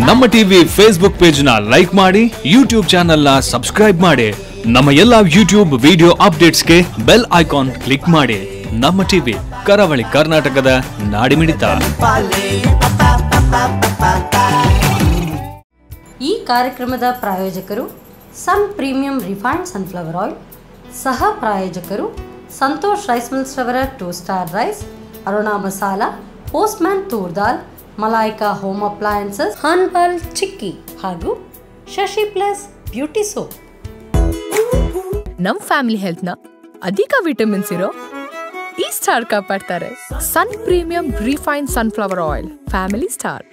ನಮ್ಮ TV Facebook page ನ like ಮಾಡಿ, ಯೂಟ್ಯೂಬ್ ಚಾನೆಲ್ ನ ಸಬ್ಸ್ಕ್ರೈಬ್ ಮಾಡಿ, ನಮ್ಮ ಎಲ್ಲಾ ಯೂಟ್ಯೂಬ್ ವಿಡಿಯೋ ಅಪ್ಡೇಟ್ಸ್ಗೆ ಬೆಲ್ ಐಕಾನ್ ಕ್ಲಿಕ್ ಮಾಡಿ. ನಮ್ಮ ಟಿವಿ ಕರಾವಳಿ ಕರ್ನಾಟಕದ ನಾಡಿಮಿಡಿತ. ಈ ಕಾರ್ಯಕ್ರಮದ ಪ್ರಾಯೋಜಕರು Sun premium refined sunflower oil, ಸಹ ಪ್ರಾಯೋಜಕರು ಸಂತೋಷ್ ರೈಸ್ ಮಿಲ್ಸ್ ರವರ 2 star rice, Aruna Masala, postman toor dal, Malaika home appliances, ಹಾನ್ಬಾಲ್ ಚಿಕ್ಕಿ ಹಾಗೂ ಶಶಿ ಪ್ಲಸ್ ಬ್ಯೂಟಿ ಸೋಪ್. ನಮ್ ಫ್ಯಾಮಿಲಿ ಹೆಲ್ತ್ ನ ಅಧಿಕ ವಿಟಮಿನ್ಸ್ ಇರೋ ಈ ಸ್ಟಾರ್ ಕಾಪಾಡ್ತಾರೆ. Sun premium refined sunflower oil, family star.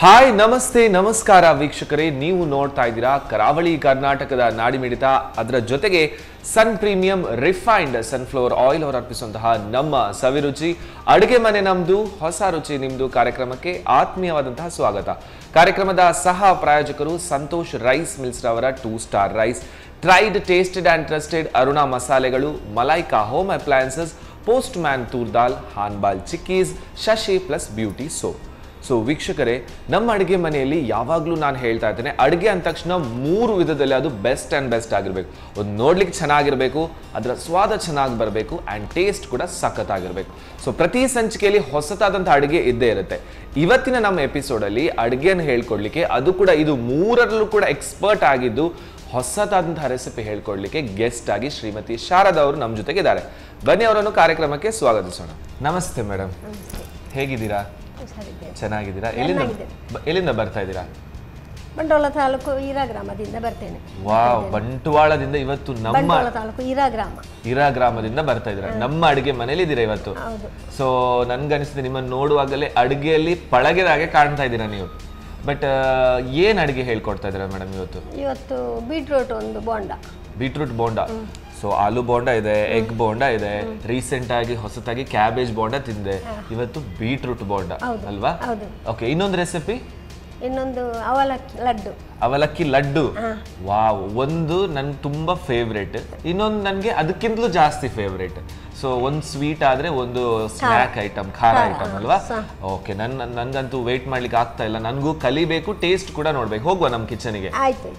Hi, ನಮಸ್ತೆ, ನಮಸ್ಕಾರ ವೀಕ್ಷಕರೇ. ನೀವು ನೋಡ್ತಾ ಇದ್ದೀರಾ ಕರಾವಳಿ ಕರ್ನಾಟಕದ ನಾಡಿಮಿಡಿತ. ಅದರ ಜೊತೆಗೆ ಸನ್ ಪ್ರೀಮಿಯಂ ರಿಫೈನ್ಡ್ ಸನ್ಫ್ಲವರ್ ಆಯಿಲ್ ಅವರು ಅರ್ಪಿಸುವಂತಹ ನಮ್ಮ ಸವಿರುಚಿ ಅಡುಗೆ ಮನೆ ನಮ್ದು, ಹೊಸ ರುಚಿ ನಿಮ್ದು ಕಾರ್ಯಕ್ರಮಕ್ಕೆ ಆತ್ಮೀಯವಾದಂತಹ ಸ್ವಾಗತ. ಕಾರ್ಯಕ್ರಮದ ಸಹ ಪ್ರಾಯೋಜಕರು ಸಂತೋಷ್ ರೈಸ್ ಮಿಲ್ಸ್ ರವರ 2 star rice, tried, tasted and trusted Aruna ಮಸಾಲೆಗಳು, Malaika home appliances, postman toor dal, ಹಾನ್ಬಾಲ್ chikkis, Shashi plus beauty soap. So ವೀಕ್ಷಕರೇ, ನಮ್ಮ ಅಡುಗೆ ಮನೆಯಲ್ಲಿ ಯಾವಾಗಲೂ ನಾನು ಹೇಳ್ತಾ ಇದ್ದೇನೆ, ಅಡುಗೆ ಅಂದ ತಕ್ಷಣ 3 ವಿಧದಲ್ಲಿ ಅದು ಬೆಸ್ಟ್ ಆ್ಯಂಡ್ ಬೆಸ್ಟ್ ಆಗಿರಬೇಕು. ಒಂದು ನೋಡ್ಲಿಕ್ಕೆ ಚೆನ್ನಾಗಿರಬೇಕು, ಅದರ ಸ್ವಾದ ಚೆನ್ನಾಗಿ ಬರಬೇಕು, ಆ್ಯಂಡ್ ಟೇಸ್ಟ್ ಕೂಡ ಸಖತ್ತಾಗಿರಬೇಕು. ಸೊ ಪ್ರತಿ ಸಂಚಿಕೆಯಲ್ಲಿ ಹೊಸತಾದಂಥ ಅಡುಗೆ ಇದ್ದೇ ಇರುತ್ತೆ. ಇವತ್ತಿನ ನಮ್ಮ ಎಪಿಸೋಡಲ್ಲಿ ಅಡುಗೆಯನ್ನು ಹೇಳ್ಕೊಡ್ಲಿಕ್ಕೆ, ಅದು ಕೂಡ ಇದು 3ರಲ್ಲೂ ಕೂಡ ಎಕ್ಸ್ಪರ್ಟ್ ಆಗಿದ್ದು ಹೊಸತಾದಂತಹ ರೆಸಿಪಿ ಹೇಳ್ಕೊಡ್ಲಿಕ್ಕೆ ಗೆಸ್ಟ್ ಆಗಿ ಶ್ರೀಮತಿ ಶಾರದಾ ಅವರು ನಮ್ಮ ಜೊತೆಗೆ ಇದ್ದಾರೆ. ಬನ್ನಿ, ಅವರನ್ನು ಕಾರ್ಯಕ್ರಮಕ್ಕೆ ಸ್ವಾಗತಿಸೋಣ. ನಮಸ್ತೆ ಮೇಡಮ್, ಹೇಗಿದ್ದೀರಾ? ಚೆನ್ನಾಗಿದ್ದೀರಾ? ಎಲ್ಲಿಂದ ಬರ್ತಾ ಇದ್ದೀರಾ? ಬಂಟ್ವಾಳ ತಾಲೂಕು ಈರಾ ಗ್ರಾಮದಿಂದ ಬರ್ತೇನೆ. ವಾವ್, ಬಂಟ್ವಾಳದಿಂದ ಇವತ್ತು ನಮ್ಮ ತಾಲೂಕು ಈರಾ ಗ್ರಾಮದಿಂದ ಬರ್ತಾ ಇದ್ದೀರಾ. ನಮ್ಮ ಅಡುಗೆ ಮನೇಲಿ ಇದ್ದೀರಾ ಇವತ್ತು. ಸೊ ನನ್ಗನ್ಸುತ್ತೆ ನಿಮ್ಮನ್ನು ನೋಡುವಾಗಲೇ ಅಡುಗೆಯಲ್ಲಿ ಪಳಗಿದ ಹಾಗೆ ಕಾಣ್ತಾ ಇದ್ದೀರಾ ನೀವು. ಬಟ್ ಏನ್ ಅಡುಗೆ ಹೇಳ್ಕೊಡ್ತಾ ಇದ್ದೀರಾ ಮೇಡಮ್ ಇವತ್ತು? ಬೀಟ್ರೂಟ್ ಒಂದು ಬೋಂಡ. ಬೀಟ್ರೂಟ್ ಬೋಂಡ. ಸೊ ಆಲೂ ಬೋಂಡ ಇದೆ, ಎಗ್ ಬೋಂಡ ಇದೆ, ರೀಸೆಂಟ್ ಆಗಿ ಹೊಸತಾಗಿ ಕ್ಯಾಬೇಜ್ ಬೋಂಡ ತಿಂದೆ, ಇವತ್ತು ಬೀಟ್ರೂಟ್ ಬೋಂಡ ಅಲ್ವಾ? ಓಕೆ, ಇನ್ನೊಂದು ರೆಸಿಪಿ, ಇನ್ನೊಂದು ಅವಲಕ್ಕಿ ಲಡ್ಡು. ವಾವ್, ಒಂದು ನನ್ಗೆ ತುಂಬಾ ಫೇವ್ರೇಟ್, ಇನ್ನೊಂದು ನನ್ಗೆ ಅದಕ್ಕಿಂತಲೂ ಜಾಸ್ತಿ ಫೇವ್ರೇಟ್. ಸೊ ಒಂದು ಸ್ವೀಟ್ ಆದ್ರೆ ಒಂದು ಸ್ನ್ಯಾಕ್ ಐಟಮ್, ಖಾರ ಐಟಮ್ ಅಲ್ವಾ? ಓಕೆ, ನನ್ಗಂತೂ ವೇಟ್ ಮಾಡ್ಲಿಕ್ಕೆ ಆಗ್ತಾ ಇಲ್ಲ, ನನ್ಗೂ ಕಲಿಬೇಕು, ಟೇಸ್ಟ್ ಕೂಡ ನೋಡ್ಬೇಕು. ಹೋಗುವ ನಮ್ಮ ಕಿಚನ್ಗೆ,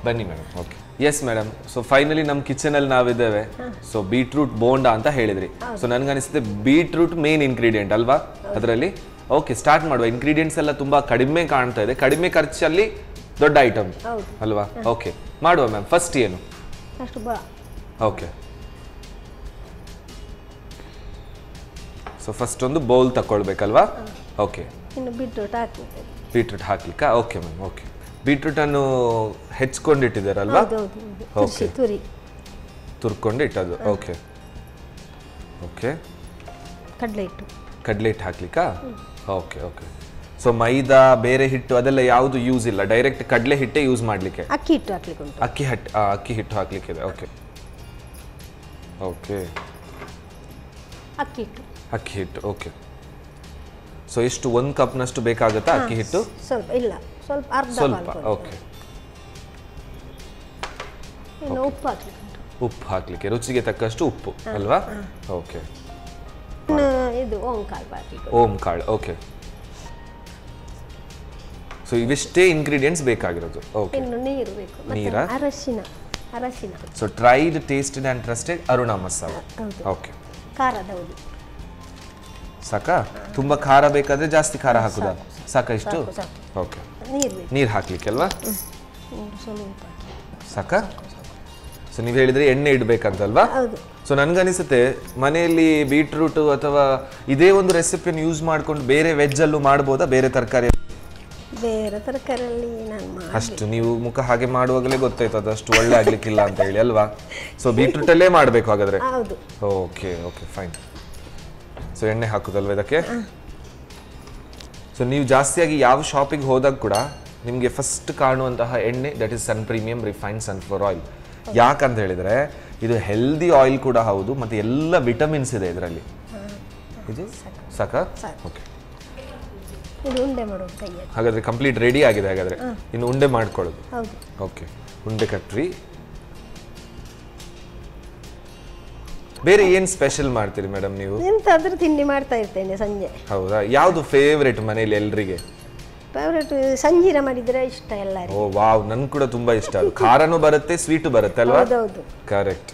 ಬನ್ನಿ madam. Okay, yes madam. So finally ನಮ್ಮ ಕಿಚನ್ ಅಲ್ಲಿ ನಾವಿದ್ದೇವೆ. ಸೊ ಬೀಟ್ರೂಟ್ ಬೋಂಡ ಅಂತ ಹೇಳಿದ್ರಿ. ಸೊ ನನ್ಗನ್ಸುತ್ತೆ ಬೀಟ್ರೂಟ್ ಮೇನ್ ಇಂಗ್ರೀಡಿಯೆಂಟ್ ಅಲ್ವಾ ಅದರಲ್ಲಿ? ಓಕೆ, ಸ್ಟಾರ್ಟ್ ಮಾಡುವ. ಇಂಗ್ರೀಡಿಯೆಂಟ್ಸ್ ಎಲ್ಲ ತುಂಬಾ ಕಡಿಮೆ ಕಾಣ್ತಾ ಇದೆ, ಕಡಿಮೆ ಖರ್ಚಲ್ಲಿ ದೊಡ್ಡ ಐಟಮ್ ಅಲ್ವಾ? ಓಕೆ, ಮಾಡುವ ಮ್ಯಾಮ್. ಫಸ್ಟ್ ಏನು? ಓಕೆ, ಸೊ ಫಸ್ಟ್ ಒಂದು ಬೌಲ್ ತಗೊಳ್ಬೇಕಲ್ವಾ? ಓಕೆ, ಬೀಟ್ರೂಟ್ ಹಾಕ್ಲಿಕ್ಕಾ? Okay ma'am. ಓಕೆ, ಬೀಟ್ರೂಟ್ ಅನ್ನು ಹೆಚ್ಕೊಂಡಿಟ್ಟಿದ್ದಾರಲ್ವಾ? ಓಕೆ, ತುರ್ಕೊಂಡು ಇಟ್ಟದ್ದು. ಓಕೆ ಓಕೆ, ಕಡಲೆ ಹಿಟ್ಟು ಹಾಕ್ಲಿಕ್ಕಾ? Okay okay. ಸೊ ಮೈದಾ, ಬೇರೆ ಹಿಟ್ಟು ಅದೆಲ್ಲ ಯಾವುದು ಯೂಸ್ ಇಲ್ಲ, ಡೈರೆಕ್ಟ್ ಕಡಲೆ ಹಿಟ್ಟೆ ಯೂಸ್ ಮಾಡ್ಲಿಕ್ಕೆ? ಅಕ್ಕಿ ಹಿಟ್ಟು ಹಾಕ್ಲಿಕ್ಕಿದೆ. ಓಕೆ ಓಕೆ, ಅಕ್ಕಿ ಹಿಟ್ಟು. ಓಕೆ, ಸೊ ಎಷ್ಟು, 1 ಕಪ್ನಷ್ಟು ಬೇಕಾಗುತ್ತಾ ಅಕ್ಕಿ ಹಿಟ್ಟು? ಸ್ವಲ್ಪ. ಓಕೆ, ಉಪ್ಪು ಹಾಕ್ಲಿಕ್ಕೆ ರುಚಿಗೆ ತಕ್ಕಷ್ಟು ಉಪ್ಪು ಅಲ್ವಾ? ಓಕೆ, ಓಂ ಕಾಳು. ಓಕೆ, ಸೊ ಇವಿಷ್ಟೇ ಇಂಗ್ರೀಡಿಯೆಂಟ್ಸ್ ಬೇಕಾಗಿರೋದು. Okay, Neera? So tried, tasted and trusted Aruna masala. Okay, ಸಾಕಾ? ತುಂಬಾ ಖಾರ ಬೇಕಾದ್ರೆ ಜಾಸ್ತಿ ಖಾರ ಹಾಕುದಾ? ಸಾಕಾ ಇಷ್ಟು? ಓಕೆ, ನೀರು ಹಾಕ್ಲಿಕ್ಕೆ ಅಲ್ವಾ? ಸಾಕಾ? ಸೊ ನೀವು ಹೇಳಿದ್ರೆ ಎಣ್ಣೆ ಇಡ್ಬೇಕಂತಲ್ವಾ? ಸೊ ನನ್ಗನಿಸುತ್ತೆ ಮನೆಯಲ್ಲಿ ಬೀಟ್ರೂಟ್ ಅಥವಾ ಇದೇ ಒಂದು ರೆಸಿಪಿಯನ್ನು ಯೂಸ್ ಮಾಡ್ಕೊಂಡು ಬೇರೆ ವೆಜ್ ಅಲ್ಲೂ ಮಾಡ್ಬೋದಾ? ಬೇರೆ ತರಕಾರಿ ಅಷ್ಟು ನೀವು ಮುಖ ಹಾಗೆ ಮಾಡುವಾಗಲೇ ಗೊತ್ತಾಯ್ತು ಅದಷ್ಟು ಒಳ್ಳೆ ಆಗ್ಲಿಕ್ಕಿಲ್ಲ ಅಂತ ಹೇಳಿ ಅಲ್ವಾ? ಸೊ ಬೀಟ್ರೂಟ್ ಅಲ್ಲೇ ಮಾಡ್ಬೇಕು ಹಾಗಾದ್ರೆ? Okay okay, fine. ಸೊ ಎಣ್ಣೆ ಹಾಕುದಲ್ವ ಇದಕ್ಕೆ? ಸೊ ನೀವು ಜಾಸ್ತಿಯಾಗಿ ಯಾವ ಶಾಪಿಗೆ ಹೋದಾಗ ಕೂಡ ನಿಮಗೆ ಫಸ್ಟ್ ಕಾಣುವಂತಹ ಎಣ್ಣೆ that is sun premium refined sunflower oil. ಯಾಕಂತ ಹೇಳಿದ್ರೆ ಇದು ಹೆಲ್ದಿ ಆಯಿಲ್ ಕೂಡ ಹೌದು, ಮತ್ತೆ ಎಲ್ಲ ವಿಟಮಿನ್ಸ್ ಇದೆ ಇದರಲ್ಲಿ. ಇದು ಸಾಕಾ? ಓಕೆ, ಹಾಗಾದ್ರೆ ಕಂಪ್ಲೀಟ್ ರೆಡಿ ಆಗಿದೆ. ಹಾಗಾದ್ರೆ ಇನ್ನು ಉಂಡೆ ಮಾಡ್ಕೊಳ್ಳೋದು. ಓಕೆ, ಉಂಡೆ ಕಟ್ರಿ. ಬೇರೆ ಏನ್ ಸ್ಪೆಷಲ್ ಮಾಡ್ತೀರಿ ಮೇಡಮ್ ನೀವು? ಎಂತಾದ್ರೂ ತಿಂಡಿ ಮಾಡ್ತಾ ಇರ್ತೇನೆ ಸಂಜೆ. ಹೌದಾ? ಯಾವ್ದು ಫೇವ್ರೇಟ್ ಮನೇಲಿ ಎಲ್ರಿಗೆ? ಫೇವ್ರೇಟ್ ಸಂಜೀರ ಮಾಡಿದ್ರೆ ಇಷ್ಟ ಎಲ್ಲರಿಗೆ. ಓ ವಾವ್, ನನ್ ಕೂಡ ತುಂಬಾ ಇಷ್ಟ. ಅದು ಖಾರನೂ ಬರುತ್ತೆ, ಸ್ವೀಟು ಬರುತ್ತೆ ಅಲ್ವಾ? ಹೌದೌದು. ಕರೆಕ್ಟ್.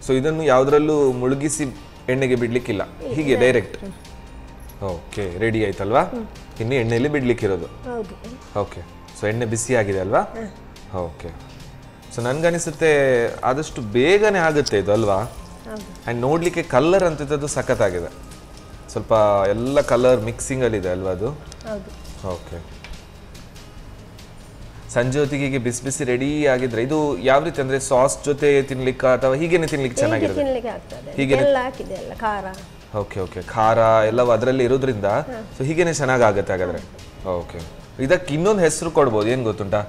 ಸೊ ಇದನ್ನು ಯಾವ್ದ್ರಲ್ಲೂ ಮುಳುಗಿಸಿ ಎಣ್ಣೆಗೆ ಬಿಡ್ಲಿಕ್ಕಿಲ್ಲ, ಹೀಗೆ ಡೈರೆಕ್ಟ್. ಓಕೆ, ರೆಡಿ ಆಯ್ತಲ್ವಾ? ಇನ್ನು ಎಣ್ಣೆಯಲ್ಲಿ ಬಿಡ್ಲಿಕ್ಕಿರೋದು. ಹೌದು. ಓಕೆ, ಸೊ ಎಣ್ಣೆ ಬಿಸಿ ಆಗಿದೆ ಅಲ್ವಾ? ಓಕೆ, ಸೊ ನನ್ಗನಿಸುತ್ತೆ ಆದಷ್ಟು ಬೇಗನೆ ಆಗುತ್ತೆ ಇದು ಅಲ್ವಾ? ಆ್ಯಂಡ್ ನೋಡ್ಲಿಕ್ಕೆ ಕಲರ್ ಅಂತದ್ದು ಸಖತ್ತಾಗಿದೆ, ಸ್ವಲ್ಪ ಎಲ್ಲ ಕಲರ್ ಮಿಕ್ಸಿಂಗ್ ಅಲ್ಲಿ ಇದೆ ಅಲ್ವಾ ಅದು? ಓಕೆ, ಸಂಜೆ ಹೊತ್ತಿಗೆ ಹೀಗೆ ಬಿಸಿ ಬಿಸಿ ರೆಡಿ ಆಗಿದ್ರೆ ಇದು ಯಾವ ರೀತಿ ಅಂದ್ರೆ ಸಾಸ್ ಜೊತೆ ತಿನ್ಲಿಕ್ಕೆ ಅಥವಾ ಹೀಗೇನೆ ತಿನ್ಲಿಕ್ಕೆ ಚೆನ್ನಾಗಿರುತ್ತೆ? ಹೀಗೆ ಖಾರ. ಓಕೆ ಓಕೆ, ಖಾರ ಎಲ್ಲವೂ ಅದರಲ್ಲಿ ಇರೋದ್ರಿಂದ ಸೊ ಹೀಗೇನೆ ಚೆನ್ನಾಗಿ ಆಗುತ್ತೆ ಹಾಗಾದ್ರೆ. ಓಕೆ, ಇದಕ್ಕೆ ಇನ್ನೊಂದು ಹೆಸರು ಕೊಡ್ಬೋದು, ಏನು ಗೊತ್ತುಂಟಾ?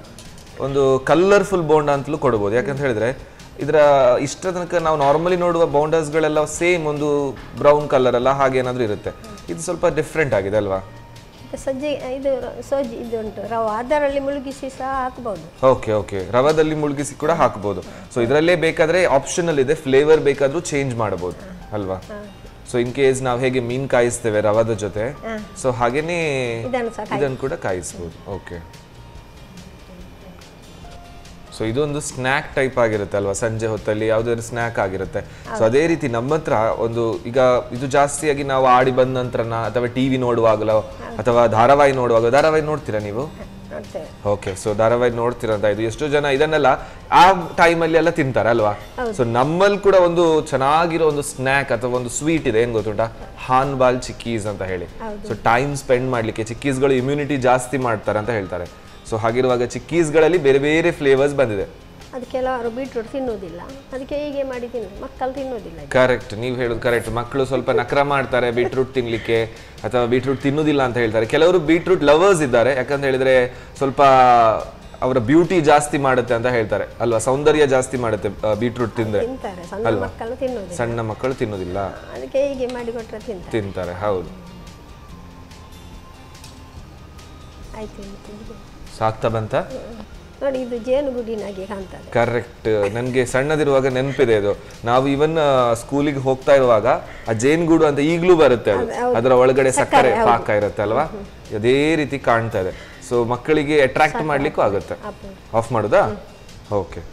ಒಂದು ಕಲರ್ಫುಲ್ ಬೋಂಡ ಅಂತಲೂ ಕೊಡ್ಬೋದು. ಯಾಕಂತ ಹೇಳಿದ್ರೆ ಇದರ ಇಷ್ಟ ತನಕ ನಾವು ನಾರ್ಮಲಿ ನೋಡುವ ಬೌಂಡರ್ಸ್ಗಳೆಲ್ಲ ಸೇಮ್ ಒಂದು ಬ್ರೌನ್ ಕಲರ್ ಅಲ್ಲ, ಹಾಗೆ ಏನಾದರೂ ಇರುತ್ತೆ. ಇದು ಸ್ವಲ್ಪ ಡಿಫ್ರೆಂಟ್ ಆಗಿದೆ ಅಲ್ವಾ? ಸಜ್ಜೆ ಇದು ಸೋಜಿ ಇದು ಉಂಟು ರವ, ಅದರಲ್ಲಿ ಮುಳುಗಿಸಿ ಸಹ ಹಾಕಬಹುದು. ಓಕೆ ಓಕೆ, ರವದಲ್ಲಿ ಮುಳುಗಿಸಿ ಕೂಡ ಹಾಕಬಹುದು. ಸೊ ಇದರಲ್ಲೇ ಬೇಕಾದ್ರೆ ಆಪ್ಷನಲ್ ಇದೆ, ಫ್ಲೇವರ್ ಬೇಕಾದ್ರೂ ಚೇಂಜ್ ಮಾಡಬಹುದು ಅಲ್ವಾ? ಸೊ ಇನ್ ಕೇಸ್ ನಾವು ಹೇಗೆ ಮೀನ್ ಕಾಯಿಸ್ತೇವೆ ರವದ ಜೊತೆ, ಸೊ ಹಾಗೇನೆ ಇದನ್ನು ಕೂಡ ಕಾಯಿಸಬಹುದು. ಓಕೆ, ಸೊ ಇದೊಂದು ಸ್ನ್ಯಾಕ್ ಟೈಪ್ ಆಗಿರುತ್ತೆ ಅಲ್ವಾ? ಸಂಜೆ ಹೊತ್ತಲ್ಲಿ ಯಾವುದಾದ್ರು ಸ್ನ್ಯಾಕ್ ಆಗಿರುತ್ತೆ. ಸೊ ಅದೇ ರೀತಿ ನಮ್ಮ ಹತ್ರ ಒಂದು ಈಗ ಇದು ಜಾಸ್ತಿಯಾಗಿ ನಾವು ಆಡಿ ಬಂದ ನಂತರನ ಅಥವಾ ಟಿವಿ ನೋಡುವಾಗಲೋ ಅಥವಾ ಧಾರಾವಾಹಿ ನೋಡ್ತೀರಾ ನೀವು? ಓಕೆ, ಸೊ ಧಾರಾವಾಹಿ ನೋಡ್ತೀರಾ ಅಂತ ಇದು ಎಷ್ಟೋ ಜನ ಇದನ್ನೆಲ್ಲ ಆ ಟೈಮಲ್ಲಿ ಎಲ್ಲ ತಿಂತಾರೆ ಅಲ್ವಾ? ಸೊ ನಮ್ಮಲ್ಲಿ ಕೂಡ ಒಂದು ಚೆನ್ನಾಗಿರೋ ಒಂದು ಸ್ನ್ಯಾಕ್ ಅಥವಾ ಒಂದು ಸ್ವೀಟ್ ಇದೆ, ಏನ್ ಗೊತ್ತುಂಟಾ? ಹಾನ್ಬಾಲ್ ಚಿಕ್ಕೀಸ್ ಅಂತ ಹೇಳಿ. ಸೊ ಟೈಮ್ ಸ್ಪೆಂಡ್ ಮಾಡ್ಲಿಕ್ಕೆ ಚಿಕ್ಕೀಸ್ಗಳು ಇಮ್ಯುನಿಟಿ ಜಾಸ್ತಿ ಮಾಡ್ತಾರೆ ಅಂತ ಹೇಳ್ತಾರೆ. ಸೊ ಹಾಗಿರುವಾಗ ಚಿಕ್ಕೀಸ್ಗಳಲ್ಲಿ ಬೇರೆ ಬೇರೆ ಫ್ಲೇವರ್ಸ್ ಬಂದಿದೆ. ಅದು ಕೆಲವರು ಬೀಟ್ರೂಟ್ ತಿನ್ನೋದಿಲ್ಲ, ಅದಕ್ಕೆ ಹೀಗೆ ಮಾಡಿ ತಿನ್ನೋದು, ಮಕ್ಕಳು ತಿನ್ನೋದಿಲ್ಲ. ಕರೆಕ್ಟ್, ನೀವು ಹೇಳೋದು ಕರೆಕ್ಟ್. ಮಕ್ಕಳು ಸ್ವಲ್ಪ ನಖರ ಮಾಡ್ತಾರೆ ಬೀಟ್ರೂಟ್ ತಿನ್ಲಿಕ್ಕೆ ಅಥವಾ ಬೀಟ್ರೂಟ್ ತಿನ್ನೋದಿಲ್ಲ ಅಂತ ಹೇಳ್ತಾರೆ. ಕೆಲವರು ಬೀಟ್ರೂಟ್ ಲವರ್ಸ್ ಇದ್ದಾರೆ, ಯಾಕಂತ ಹೇಳಿದ್ರೆ ಸ್ವಲ್ಪ ಅವರ ಬ್ಯೂಟಿ ಜಾಸ್ತಿ ಮಾಡುತ್ತೆ ಅಂತ ಹೇಳ್ತಾರೆ ಅಲ್ವಾ? ಸೌಂದರ್ಯ ಜಾಸ್ತಿ ಮಾಡುತ್ತೆ ಬೀಟ್ರೂಟ್ ತಿಂದ್ರೆ ಅಲ್ವಾ? ಸಣ್ಣ ಮಕ್ಕಳು ತಿನ್ನೋದಿಲ್ಲ, ಅದಕ್ಕೆ ಹೀಗೆ ಮಾಡಿ ಕೊಟ್ಟರೆ ತಿಂತಾರೆ. ಹೌದು, ಸಾಕ್ತಾ ಬಂತ ನೋಡಿ, ಇದು ಜೇನುಗೂಡಿನಾಗೆ ಕಾಣ್ತದೆ. ಕರೆಕ್ಟ್, ನನಗೆ ಸಣ್ಣದಿರುವಾಗ ನೆನಪಿದೆ ಇದು. ನಾವು ಇವನ್ ಸ್ಕೂಲಿಗೆ ಹೋಗ್ತಾ ಇರುವಾಗ ಆ ಜೇನುಗೂಡು ಅಂತ ಈಗಲೂ ಬರುತ್ತೆ, ಅದು ಅದರ ಒಳಗಡೆ ಸಕ್ಕರೆ ಪಾಕ ಇರುತ್ತೆ ಅಲ್ವಾ? ಅದೇ ರೀತಿ ಕಾಣ್ತಾ ಇದೆ. ಸೊ ಮಕ್ಕಳಿಗೆ ಅಟ್ರಾಕ್ಟ್ ಮಾಡ್ಲಿಕ್ಕೂ ಆಗುತ್ತೆ. ಆಫ್ ಮಾಡುದಾ? ಓಕೆ,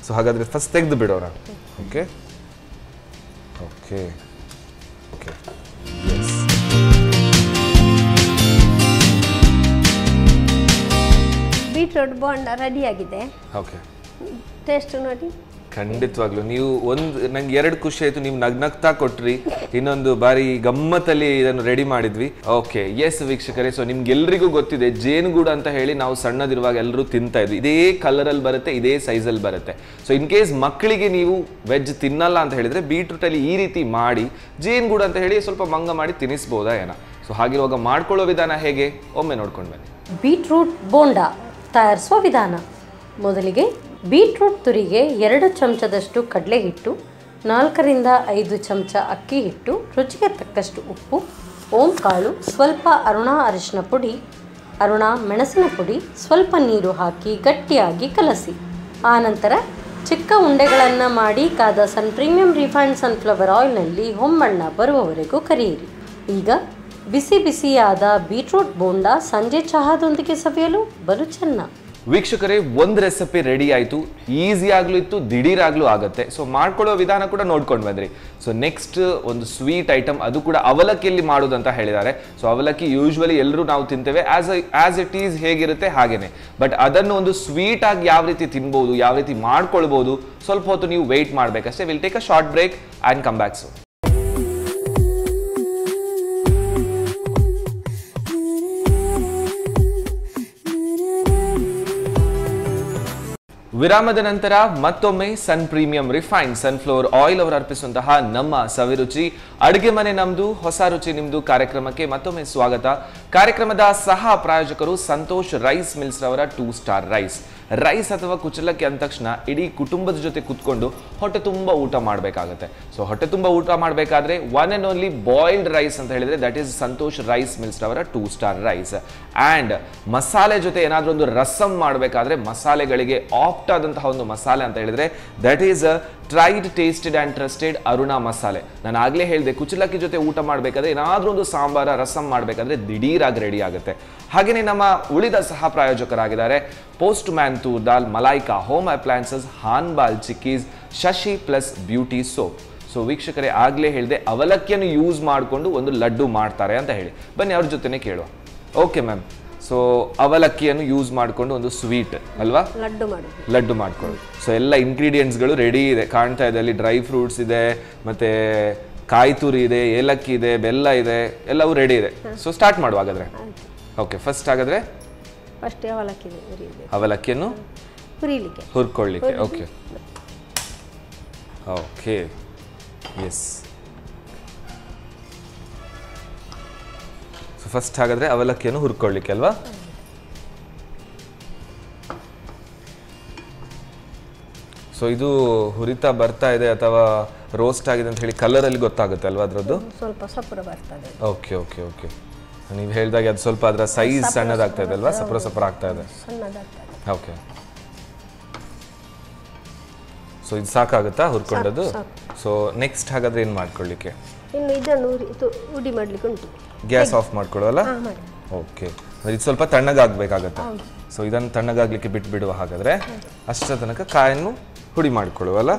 ಸೊ ಹಾಗಾದ್ರೆ ಫಸ್ಟ್ ತೆಗೆದು ಬಿಡೋಣ. Okay okay okay, beetroot bonda ready ಆಗಿದೆ. ಓಕೆ, ಟೇಸ್ಟ್ ನೋಡಿ. ಖಂಡಿತವಾಗ್ಲು ನೀವು ನಂಗೆ ಎರಡು ಖುಷಿ ಆಯ್ತು, ನೀವು ನಗ್ನಗ್ತಾ ಕೊಟ್ರಿ, ಇನ್ನೊಂದು ಬಾರಿ ಗಮ್ಮತ್ತಲ್ಲಿ ಇದನ್ನು ರೆಡಿ ಮಾಡಿದ್ವಿ. ಓಕೆ, ಎಸ್ ವೀಕ್ಷಕರೇ, ಸೊ ನಿಮ್ಗೆಲ್ರಿಗೂ ಗೊತ್ತಿದೆ ಜೇನುಗೂಡು ಅಂತ ಹೇಳಿ ನಾವು ಸಣ್ಣದಿರುವಾಗ ಎಲ್ಲರೂ ತಿಂತಾ ಇದ್ವಿ. ಇದೇ ಕಲರಲ್ಲಿ ಬರುತ್ತೆ, ಇದೇ ಸೈಜಲ್ಲಿ ಬರುತ್ತೆ. ಸೊ ಇನ್ ಕೇಸ್ ಮಕ್ಕಳಿಗೆ ನೀವು ವೆಜ್ ತಿನ್ನಲ್ಲ ಅಂತ ಹೇಳಿದ್ರೆ ಬೀಟ್ರೂಟಲ್ಲಿ ಈ ರೀತಿ ಮಾಡಿ ಜೇನುಗೂಡು ಅಂತ ಹೇಳಿ ಸ್ವಲ್ಪ ಮಂಗ ಮಾಡಿ ತಿನ್ನಿಸ್ಬೋದಾ ಏನೋ. ಸೊ ಹಾಗಿರುವಾಗ ಮಾಡ್ಕೊಳ್ಳೋ ವಿಧಾನ ಹೇಗೆ ಒಮ್ಮೆ ನೋಡ್ಕೊಂಡು ಬನ್ನಿ. ಬೀಟ್ರೂಟ್ ಬೋಂಡ ತಯಾರಿಸುವ ವಿಧಾನ. ಮೊದಲಿಗೆ ಬೀಟ್ರೂಟ್ ತುರಿಗೆ 2 ಚಮಚದಷ್ಟು ಕಡಲೆ ಹಿಟ್ಟು, 4 ರಿಂದ 5 ಚಮಚ ಅಕ್ಕಿ ಹಿಟ್ಟು, ರುಚಿಗೆ ತಕ್ಕಷ್ಟು ಉಪ್ಪು, ಓಂಕಾಳು, ಸ್ವಲ್ಪ ಅರುಣ ಅರಿಶಿನ ಪುಡಿ, ಅರುಣ ಮೆಣಸಿನ ಪುಡಿ, ಸ್ವಲ್ಪ ನೀರು ಹಾಕಿ ಗಟ್ಟಿಯಾಗಿ ಕಲಸಿ. ಆನಂತರ ಚಿಕ್ಕ ಉಂಡೆಗಳನ್ನು ಮಾಡಿ ಕಾದ ಪ್ರೀಮಿಯಂ ರಿಫೈನ್ಡ್ ಸನ್ಫ್ಲವರ್ ಆಯಿಲ್ನಲ್ಲಿ ಹೊಂಬಣ್ಣ ಬರುವವರೆಗೂ ಕರಿಯಿರಿ. ಈಗ ಬಿಸಿ ಬಿಸಿಯಾದ ಬೀಟ್ರೂಟ್ ಬೋಂಡ ಸಂಜೆ ಚಹಾದೊಂದಿಗೆ ಸವಿಯಲು ಬಲು ಚೆನ್ನ. ವೀಕ್ಷಕರೇ, ಒಂದು ರೆಸಿಪಿ ರೆಡಿ ಆಯಿತು. ಈಸಿಯಾಗ್ಲೂ ಇತ್ತು, ದಿಢೀರಾಗ್ಲೂ ಆಗುತ್ತೆ. ಸೊ ಮಾಡ್ಕೊಳ್ಳೋ ವಿಧಾನ ಕೂಡ ನೋಡ್ಕೊಂಡು ಬಂದ್ರಿ. ಸೊ ನೆಕ್ಸ್ಟ್ ಒಂದು ಸ್ವೀಟ್ ಐಟಮ್, ಅದು ಕೂಡ ಅವಲಕ್ಕಿಯಲ್ಲಿ ಮಾಡೋದಂತ ಹೇಳಿದ್ದಾರೆ. ಸೊ ಅವಲಕ್ಕಿ ಯೂಶ್ವಲಿ ಎಲ್ಲರೂ ನಾವು ತಿಂತೇವೆ ಆಸ್ ಇಟ್ ಈಸ್ ಹೇಗಿರುತ್ತೆ ಹಾಗೇನೆ. ಬಟ್ ಅದನ್ನು ಒಂದು ಸ್ವೀಟ್ ಆಗಿ ಯಾವ ರೀತಿ ತಿನ್ಬೋದು, ಯಾವ ರೀತಿ ಮಾಡ್ಕೊಳ್ಬೋದು, ಸ್ವಲ್ಪ ಹೊತ್ತು ನೀವು ವೆಯ್ಟ್ ಮಾಡಬೇಕಷ್ಟೇ. Will take a short break and come back soon. ವಿರಾಮದ ನಂತರ ಮತ್ತೊಮ್ಮೆ Sun premium refined sunflower oil ಅವರು ಅರ್ಪಿಸುವಂತಹ ನಮ್ಮ ಸವಿರುಚಿ ಅಡುಗೆ ಮನೆ ನಮ್ದು ಹೊಸ ರುಚಿ ನಿಮ್ದು ಕಾರ್ಯಕ್ರಮಕ್ಕೆ ಮತ್ತೊಮ್ಮೆ ಸ್ವಾಗತ. ಕಾರ್ಯಕ್ರಮದ ಸಹ ಪ್ರಾಯೋಜಕರು ಸಂತೋಷ್ ರೈಸ್ ಮಿಲ್ಸ್ ರವರ 2 ಸ್ಟಾರ್ ರೈಸ್. ರೈಸ್ ಅಥವಾ ಕುಚಲಕ್ಕಿ ಅಂದ ತಕ್ಷಣ ಇಡೀ ಕುಟುಂಬದ ಜೊತೆ ಕುತ್ಕೊಂಡು ಹೊಟ್ಟೆ ತುಂಬ ಊಟ ಮಾಡಬೇಕಾಗುತ್ತೆ. ಸೊ ಹೊಟ್ಟೆ ತುಂಬ ಊಟ ಮಾಡಬೇಕಾದ್ರೆ one and only boiled rice ಅಂತ ಹೇಳಿದ್ರೆ that is Santosh rice mills ರವರ 2 ಸ್ಟಾರ್ ರೈಸ್. ಆ್ಯಂಡ್ ಮಸಾಲೆ ಜೊತೆ ಏನಾದರೂ ಒಂದು ರಸಮ್ ಮಾಡಬೇಕಾದ್ರೆ ಮಸಾಲೆಗಳಿಗೆ ಆಪ್ಟ್ ಆದಂತಹ ಒಂದು ಮಸಾಲೆ ಅಂತ ಹೇಳಿದ್ರೆ that is tried tasted and trusted Aruna ಮಸಾಲೆ. ನಾನು ಆಗಲೇ ಹೇಳಿದೆ ಕುಚಲಕ್ಕಿ ಜೊತೆ ಊಟ ಮಾಡಬೇಕಾದ್ರೆ ಏನಾದರೂ ಒಂದು ಸಾಂಬಾರ ರಸಂ ಮಾಡಬೇಕಾದ್ರೆ ದಿಢೀರಾಗಿ ರೆಡಿ ಆಗುತ್ತೆ. ಹಾಗೆಯೇ ನಮ್ಮ ಉಳಿದ ಸಹ ಪ್ರಾಯೋಜಕರಾಗಿದ್ದಾರೆ postman toor dal, Malaika home appliances, ಹಾನ್ಬಾಲ್ chikkis, Shashi plus beauty soap. So ವೀಕ್ಷಕರೇ, ಆಗಲೇ ಹೇಳಿದೆ ಅವಲಕ್ಕಿಯನ್ನು ಯೂಸ್ ಮಾಡಿಕೊಂಡು ಒಂದು ಲಡ್ಡು ಮಾಡ್ತಾರೆ ಅಂತ ಹೇಳಿ. ಬನ್ನಿ ಅವ್ರ ಜೊತೆನೇ ಕೇಳುವ. ಓಕೆ ಮ್ಯಾಮ್, ಸೊ ಅವಲಕ್ಕಿಯನ್ನು ಯೂಸ್ ಮಾಡಿಕೊಂಡು ಒಂದು ಸ್ವೀಟ್ ಅಲ್ವಾ, ಲಡ್ಡು ಮಾಡ್ಕೊಳ್ಳಿ. ಸೊ ಎಲ್ಲ ಇಂಗ್ರೀಡಿಯೆಂಟ್ಸ್ಗಳು ರೆಡಿ ಇದೆ, ಕಾಣ್ತಾ ಇದೆ. ಅಲ್ಲಿ ಡ್ರೈ ಫ್ರೂಟ್ಸ್ ಇದೆ, ಮತ್ತೆ ಕಾಯಿ ತುರಿ ಇದೆ, ಏಲಕ್ಕಿ ಇದೆ, ಬೆಲ್ಲ ಇದೆ, ಎಲ್ಲವೂ ರೆಡಿ ಇದೆ. ಸೊ ಸ್ಟಾರ್ಟ್ ಮಾಡುವ ಹಾಗಾದ್ರೆ. ಓಕೆ, ಫಸ್ಟ್ ಹಾಗಾದ್ರೆ ಅವಲಕ್ಕಿಯನ್ನು ಹುರ್ಕೊಳ್ಳಿಕ್ಕೆ. Okay okay, yes. So first ಹಾಗಾದ್ರೆ ಅವಲಕ್ಕಿಯನ್ನು ಹುರ್ಕೊಳ್ಳಿಕ್ಕೆ ಅಲ್ವಾ. ಸೊ ಇದು ಹುರಿತಾ ಬರ್ತಾ ಇದೆ ಅಥವಾ ರೋಸ್ಟ್ ಆಗಿದೆ ಅಂತ ಹೇಳಿ ಕಲರಲ್ಲಿ ಗೊತ್ತಾಗುತ್ತೆ ಅಲ್ವಾ ಅದರದ್ದು? ಸ್ವಲ್ಪ ಸಪುರ ಬರ್ತದೆ. ಓಕೆ ಓಕೆ ಓಕೆ, ನೀವು ಹೇಳಿದಾಗ ಅದು ಸ್ವಲ್ಪ ಅದರ ಸೈಜ್ ಸಣ್ಣದಾಗ್ತಾ ಇದೆ ಅಲ್ವಾ, ಸಪುರ ಸಪುರ ಆಗ್ತಾ ಇದೆ. ಓಕೆ, ಸೊ ಇದು ಸಾಕಾಗುತ್ತಾ ಹುರ್ಕೊಂಡದ್ದು? ಸೊ ನೆಕ್ಸ್ಟ್ ಹಾಗಾದ್ರೆ ಏನು ಮಾಡ್ಕೊಳ್ಳಿಕ್ಕೆ? ಇನ್ನು ಇದನ್ನು ಉಡಿ ಮಾಡ್ಲಿಕ್ಕೆ ಉಂಟು. Gas off ಮಾಡ್ಕೊಳ್ಳೋಲ್ಲ? ಓಕೆ, ಇದು ಸ್ವಲ್ಪ ತಣ್ಣಗಾಗಬೇಕಾಗತ್ತೆ. ಸೊ ಇದನ್ನು ತಣ್ಣಗಾಗ್ಲಿಕ್ಕೆ ಬಿಟ್ಬಿಡುವ ಹಾಗಾದ್ರೆ. ಅಷ್ಟರ ತನಕ ಕಾಯನ್ನು ಹುಡಿ ಮಾಡ್ಕೊಳ್ಳುವಲ್ಲ.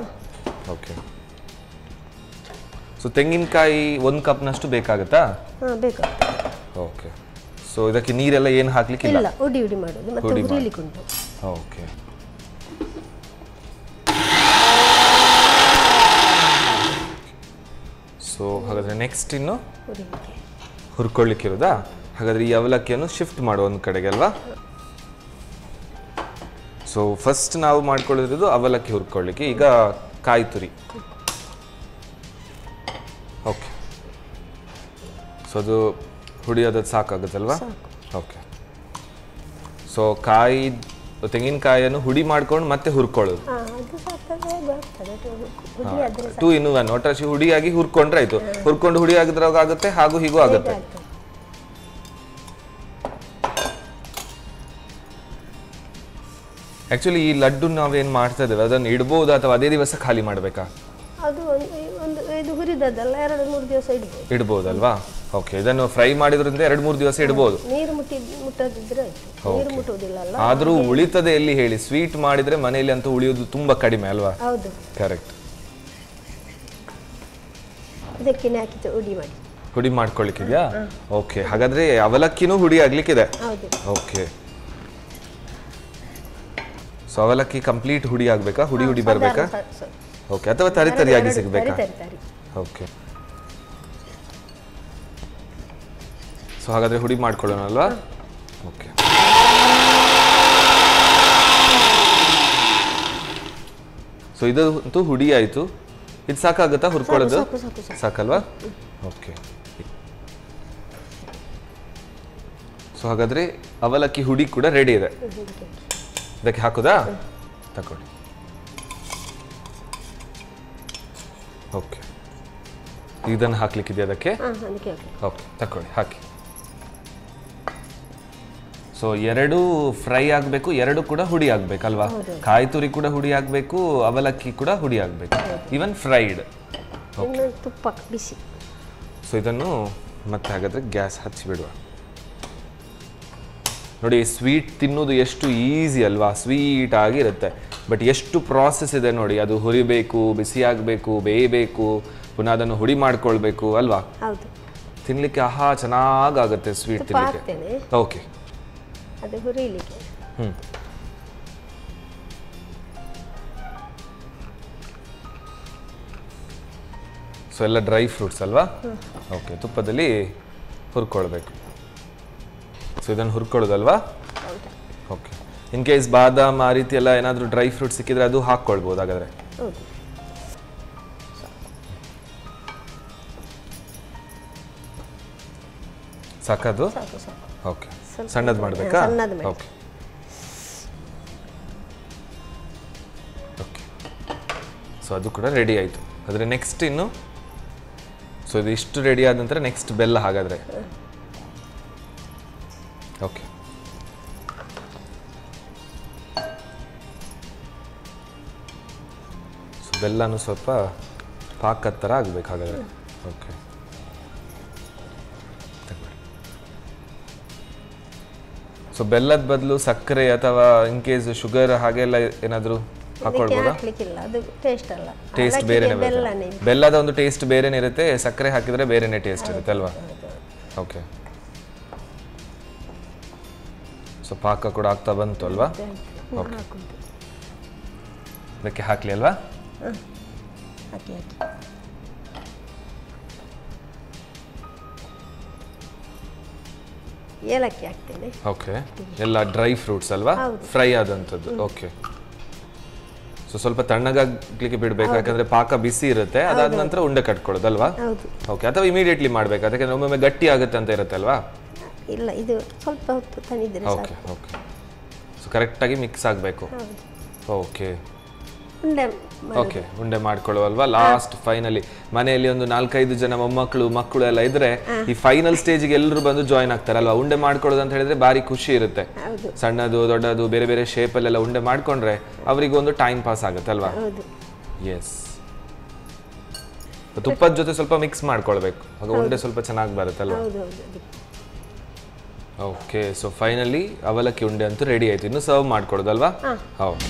ಓಕೆ, ಸೊ ತೆಂಗಿನಕಾಯಿ 1 ಕಪ್ನಷ್ಟು ಬೇಕಾಗುತ್ತಾ? ಓಕೆ, ಸೊ ಇದಕ್ಕೆ ನೀರೆಲ್ಲ ಏನು ಹಾಕ್ಲಿಕ್ಕಿಲ್ಲ? ಉಡಿ ಉಡಿ ಮಾಡೋದು ಮತ್ತೆ ಹುರಿಲಿಕ್ಕೆ ಉಂಟು. ಓಕೆ, ಸೊ ಹಾಗಾದ್ರೆ ನೆಕ್ಸ್ಟ್ ಇನ್ನು ಹುರ್ಕೊಳ್ಳಿಕ್ಕಿರೋದಾ? ಹಾಗಾದ್ರೆ ಈ ಅವಲಕ್ಕಿಯನ್ನು ಶಿಫ್ಟ್ ಮಾಡುವ ಒಂದು ಕಡೆಗೆ ಅಲ್ವಾ. ಸೊ ಫಸ್ಟ್ ನಾವು ಮಾಡ್ಕೊಳ್ಳೋದು ಅವಲಕ್ಕಿ ಹುರ್ಕೊಳ್ಳಿಕ್ಕೆ. ಈಗ ಕಾಯಿ ತುರಿ. ಓಕೆ, ಸೊ ಅದು ಹುಡಿಯೋದು ಸಾಕಾಗುತ್ತಲ್ವಾ? ಓಕೆ, ಸೊ ತೆಂಗಿನಕಾಯಿಯನ್ನು ಹುಡಿ ಮಾಡ್ಕೊಂಡು ಮತ್ತೆ ಹುರ್ಕೊಳ್ಳೋದು. 2 in 1. ಒಟ್ಟಾರೆ ಹುಡಿಯಾಗಿ ಹುರ್ಕೊಂಡ್ರೆ ಆಯ್ತು. ಹುರ್ಕೊಂಡು ಹುಡಿ ಆಗಿದ್ರಾಗ ಆಗುತ್ತೆ, ಹಾಗೂ ಹೀಗೂ ಆಗುತ್ತೆ. ಆಕ್ಚುಲಿ ಈ ಲಡ್ಡು ನಾವೇನ್ ಮಾಡ್ತಾ ಇದ್ದೇವೆ ಅದನ್ನು ಇಡ್ಬೋದಾ ಅಥವಾ ಅದೇ ದಿವಸ ಖಾಲಿ ಮಾಡಬೇಕಾ? ಅದು ಇದು ಹುರಿದದ್ದಲ್ಲ, 2-3 ದಿವಸ ಇಡ್ಬೋದಲ್ವಾ? ಓಕೆ, ಇದನ್ನು ಫ್ರೈ ಮಾಡಿದ್ರಿಂದ 2-3 ದಿವಸ ಇಡ್ಬೋದು. ನೀರು ಮುಟ್ಟದಿದ್ರೆ ನೀರು ಮುಟ್ಟುವುದಿಲ್ಲ. ಆದ್ರೂ ಉಳಿತದೆ ಎಲ್ಲಿ ಹೇಳಿ, ಸ್ವೀಟ್ ಮಾಡಿದ್ರೆ ಮನೆಯಲ್ಲಿ ಅಂತೂ ಉಳಿಯೋದು ತುಂಬಾ ಕಡಿಮೆ ಅಲ್ವಾ? ಹೌದು, ಕರೆಕ್ಟ್. ಅದಕ್ಕೆ ಹಾಕಿ ಹುಡಿ ಮಾಡ್ಕೊಳ್ಳಿಕ್ಕಿದ್ಯಾ? ಓಕೆ, ಹಾಗಾದ್ರೆ ಅವಲಕ್ಕಿನೂ ಹುಡಿ ಆಗ್ಲಿಕ್ಕಿದೆ. ಓಕೆ, ಸೊ ಅವಲಕ್ಕಿ ಕಂಪ್ಲೀಟ್ ಹುಡಿ ಆಗ್ಬೇಕಾ? ಹುಡಿ ಬರ್ಬೇಕಾ? ಓಕೆ, ಅಥವಾ ತರಿಯಾಗಿ ಸಿಗ್ಬೇಕಾ? ಓಕೆ, ಸೊ ಹಾಗಾದ್ರೆ ಹುಡಿ ಮಾಡ್ಕೊಳ್ಳೋಣ ಅಲ್ವಾ? ಓಕೆ, ಸೊ ಇದಂತೂ ಹುಡಿ ಆಯ್ತು. ಇದು ಸಾಕಾಗುತ್ತಾ ಹುರ್ಕೊಳ್ಳೋದು? ಸಾಕಲ್ವಾ? ಓಕೆ, ಸೊ ಹಾಗಾದ್ರೆ ಅವಲಕ್ಕಿ ಹುಡಿ ಕೂಡ ರೆಡಿ ಇದೆ. ಇದಕ್ಕೆ ಹಾಕೋದಾ? ತಗೊಳ್ಳಿ. ಓಕೆ, ಇದನ್ನು ಹಾಕ್ಲಿಕ್ಕಿದೆ ಅದಕ್ಕೆ? ಓಕೆ, ತಗೊಳ್ಳಿ, ಹಾಕಿ. ಸೊ 2 ಫ್ರೈ ಆಗಬೇಕು, 2 ಕೂಡ ಹುಡಿ ಆಗ್ಬೇಕಲ್ವಾ? ಕಾಯಿ ತುರಿ ಕೂಡ ಹುಡಿ ಆಗಬೇಕು, ಅವಲಕ್ಕಿ ಕೂಡ ಹುಡಿ ಆಗಬೇಕು, ಈವನ್ ಫ್ರೈಡ್. ತುಪ್ಪ ಬಿಸಿ. ಸೊ ಇದನ್ನು ಮತ್ತೆ ಹಾಗಾದ್ರೆ ಗ್ಯಾಸ್ ಹಚ್ಚಿ ಬಿಡುವ. ನೋಡಿ, ಸ್ವೀಟ್ ತಿನ್ನೋದು ಎಷ್ಟು ಈಸಿ ಅಲ್ವಾ? ಸ್ವೀಟ್ ಆಗಿರುತ್ತೆ, ಬಟ್ ಎಷ್ಟು ಪ್ರಾಸೆಸ್ ಇದೆ ನೋಡಿ. ಅದು ಹುರಿಬೇಕು, ಬಿಸಿ ಆಗಬೇಕು, ಬೇಯಬೇಕು, ಪುನಃ ಅದನ್ನು ಹುಡಿ ಮಾಡ್ಕೊಳ್ಬೇಕು ಅಲ್ವಾ? ತಿನ್ಲಿಕ್ಕೆ ಚೆನ್ನಾಗಾಗುತ್ತೆ ಸ್ವೀಟ್ ತಿನ್ಲಿಕ್ಕೆ. ಓಕೆ, ಅದು ಹುರಿಲಿಕ್ಕೆ. ಸೊ ಎಲ್ಲ ಡ್ರೈ ಫ್ರೂಟ್ಸ್ ಅಲ್ವಾ? ಓಕೆ, ತುಪ್ಪದಲ್ಲಿ ಹುರ್ಕೊಳ್ಬೇಕು. ಸೊ ಇದನ್ನು ಹುರ್ಕೊಳ್ಳೋದಲ್ವಾ? ಓಕೆ, ಇನ್ ಕೇಸ್ ಬಾದಾಮ್ ಆ ರೀತಿ ಎಲ್ಲ ಏನಾದರೂ ಡ್ರೈ ಫ್ರೂಟ್ ಸಿಕ್ಕಿದ್ರೆ ಅದು ಹಾಕ್ಕೊಳ್ಬೋದು ಹಾಗಾದ್ರೆ. ಸಾಕದು? ಓಕೆ, ಸಣ್ಣದು ಮಾಡಬೇಕಾ? ಓಕೆ ಓಕೆ, ಸೊ ಅದು ಕೂಡ ರೆಡಿ ಆಯಿತು. ಆದರೆ ನೆಕ್ಸ್ಟ್ ಇನ್ನು, ಸೊ ಇದು ಇಷ್ಟು ರೆಡಿ ಆದ ನಂತರ ನೆಕ್ಸ್ಟ್ ಬೆಲ್ಲ ಹಾಗಾದರೆ. ಓಕೆ, ಸೊ ಬೆಲ್ಲನೂ ಸ್ವಲ್ಪ ಪಾಕದ ಥರ ಆಗಬೇಕು ಹಾಗಾದರೆ. ಓಕೆ, ಸೊ ಬೆಲ್ಲದ ಬದಲು ಸಕ್ಕರೆ ಅಥವಾ ಇನ್ ಕೇಸ್ ಶುಗರ್ ಹಾಗೆಲ್ಲ ಏನಾದರೂ ಹಾಕೊಳ್ಬೋದಾ? ಅದು ಟೇಸ್ಟ್ ಅಲ್ಲ, ಟೇಸ್ಟ್ ಬೇರೆನೇ ಬರುತ್ತೆ. ಬೆಲ್ಲದ ಒಂದು ಟೇಸ್ಟ್ ಬೇರೆನೇ ಇರುತ್ತೆ, ಸಕ್ಕರೆ ಹಾಕಿದ್ರೆ ಬೇರೆನೇ ಟೇಸ್ಟ್ ಇರುತ್ತೆ ಅಲ್ವಾ? ಓಕೆ, ಸೊ ಪಾಕ ಕೂಡ ಆಗ್ತಾ ಬಂತು ಅಲ್ವಾ? ಓಕೆ, ಅದಕ್ಕೆ ಹಾಕ್ಲಿ ಅಲ್ವಾ? ಹಾಕಿ ಹಾಕಿ. ಏಲಕ್ಕಿ ಹಾಕ್ತೇನೆ. ಓಕೆ, ಎಲ್ಲ ಡ್ರೈ ಫ್ರೂಟ್ಸ್ ಅಲ್ವಾ? ಫ್ರೈ ಆದಂಥದ್ದು. ಓಕೆ, ಸೊ ಸ್ವಲ್ಪ ತಣ್ಣಗಾಗ್ಲಿಕ್ಕೆ ಬಿಡ್ಬೇಕು, ಯಾಕಂದ್ರೆ ಪಾಕ ಬಿಸಿ ಇರುತ್ತೆ. ಅದಾದ ನಂತರ ಉಂಡೆ ಕಟ್ಕೊಳ್ಳೋದಲ್ವಾ? ಓಕೆ, ಅಥವಾ ಇಮಿಡಿಯೇಟ್ಲಿ ಮಾಡ್ಬೇಕು, ಅದಕ್ಕೆ ಒಮ್ಮೊಮ್ಮೆ ಗಟ್ಟಿ ಆಗುತ್ತೆ ಅಂತ ಇರುತ್ತೆ ಅಲ್ವಾ? ಇಲ್ಲ, ಇದು ಸ್ವಲ್ಪ ಹೊತ್ತು ತಣಿದ್ರೆ ಸಾಕು. ಓಕೆ ಓಕೆ, ಸೊ ಕರೆಕ್ಟಾಗಿ ಮಿಕ್ಸ್ ಆಗಬೇಕು. ಓಕೆ ಉಂಡೆ ಓಕೆ, ಉಂಡೆ ಮಾಡ್ಕೊಳ್ಳುವಲ್ವಾ? ಲಾಸ್ಟ್ ಫೈನಲಿ ಮನೆಯಲ್ಲಿ ಒಂದು 4-5 ಜನ ಮಕ್ಕಳು ಎಲ್ಲ ಇದ್ರೆ ಈ ಫೈನಲ್ ಸ್ಟೇಜ್ಗೆ ಎಲ್ಲರೂ ಬಂದು ಜಾಯ್ನ್ ಆಗ್ತಾರಲ್ವಾ? ಉಂಡೆ ಮಾಡ್ಕೊಳ್ಳೋದು ಅಂತ ಹೇಳಿದ್ರೆ ಭಾರಿ ಖುಷಿ ಇರುತ್ತೆ. ಸಣ್ಣದು ದೊಡ್ಡದು ಬೇರೆ ಬೇರೆ ಶೇಪಲ್ಲೆಲ್ಲ ಉಂಡೆ ಮಾಡ್ಕೊಂಡ್ರೆ ಅವರಿಗೊಂದು ಟೈಮ್ ಪಾಸ್ ಆಗುತ್ತೆ ಅಲ್ವಾ? ಎಸ್, ತುಪ್ಪದ ಜೊತೆ ಸ್ವಲ್ಪ ಮಿಕ್ಸ್ ಮಾಡ್ಕೊಳ್ಬೇಕು, ಆಗ ಉಂಡೆ ಸ್ವಲ್ಪ ಚೆನ್ನಾಗಿ ಬರುತ್ತಲ್ವಾ? ಓಕೆ, ಸೊ ಫೈನಲಿ ಅವಲಕ್ಕಿ ಉಂಡೆ ಅಂತೂ ರೆಡಿ ಆಯ್ತು. ಇನ್ನು ಸರ್ವ್ ಮಾಡ್ಕೊಳ್ಳೋದಲ್ವಾ? ಹೌದು,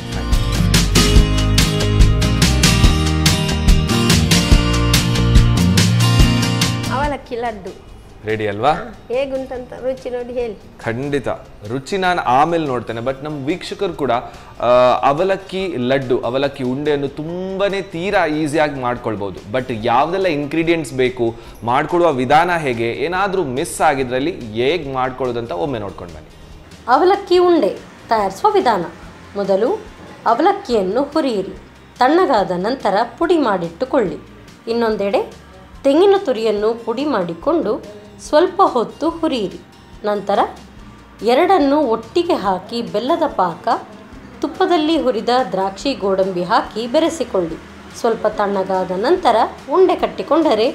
ಅವಲಕ್ಕಿ ಲಡ್ಡು ರೆಡಿ ಅಲ್ವಾ? ಹೇಗುಂಟಂತ ರುಚಿ ನೋಡಿ ಹೇಳಿ. ಖಂಡಿತ ರುಚಿ ನಾನು ಆಮೇಲೆ ನೋಡ್ತೇನೆ, ಬಟ್ ನಮ್ಮ ವೀಕ್ಷಕರು ಕೂಡ ಅವಲಕ್ಕಿ ಲಡ್ಡು, ಅವಲಕ್ಕಿ ಉಂಡೆಯನ್ನು ತುಂಬಾನೇ ತೀರಾ ಈಸಿಯಾಗಿ ಮಾಡ್ಕೊಳ್ಬಹುದು. ಬಟ್ ಯಾವುದೆಲ್ಲ ಇಂಗ್ರೀಡಿಯೆಂಟ್ಸ್ ಬೇಕು, ಮಾಡ್ಕೊಡುವ ವಿಧಾನ ಹೇಗೆ, ಏನಾದರೂ ಮಿಸ್ ಆಗಿದ್ರಲ್ಲಿ ಹೇಗೆ ಮಾಡ್ಕೊಳ್ಳೋದಂತ ಒಮ್ಮೆ ನೋಡ್ಕೊಂಡು ಬನ್ನಿ. ಅವಲಕ್ಕಿ ಉಂಡೆ ತಯಾರಿಸುವ ವಿಧಾನ. ಮೊದಲು ಅವಲಕ್ಕಿಯನ್ನು ಹುರಿಯಿರಿ, ತಣ್ಣಗಾದ ನಂತರ ಪುಡಿ ಮಾಡಿಟ್ಟುಕೊಳ್ಳಿ. ಇನ್ನೊಂದೆಡೆ ತೆಂಗಿನ ತುರಿಯನ್ನು ಪುಡಿ ಮಾಡಿಕೊಂಡು ಸ್ವಲ್ಪ ಹೊತ್ತು ಹುರಿಯಿರಿ. ನಂತರ ಎರಡನ್ನು ಒಟ್ಟಿಗೆ ಹಾಕಿ ಬೆಲ್ಲದ ಪಾಕ, ತುಪ್ಪದಲ್ಲಿ ಹುರಿದ ದ್ರಾಕ್ಷಿ ಗೋಡಂಬಿ ಹಾಕಿ ಬೆರೆಸಿಕೊಳ್ಳಿ. ಸ್ವಲ್ಪ ತಣ್ಣಗಾದ ನಂತರ ಉಂಡೆ ಕಟ್ಟಿಕೊಂಡರೆ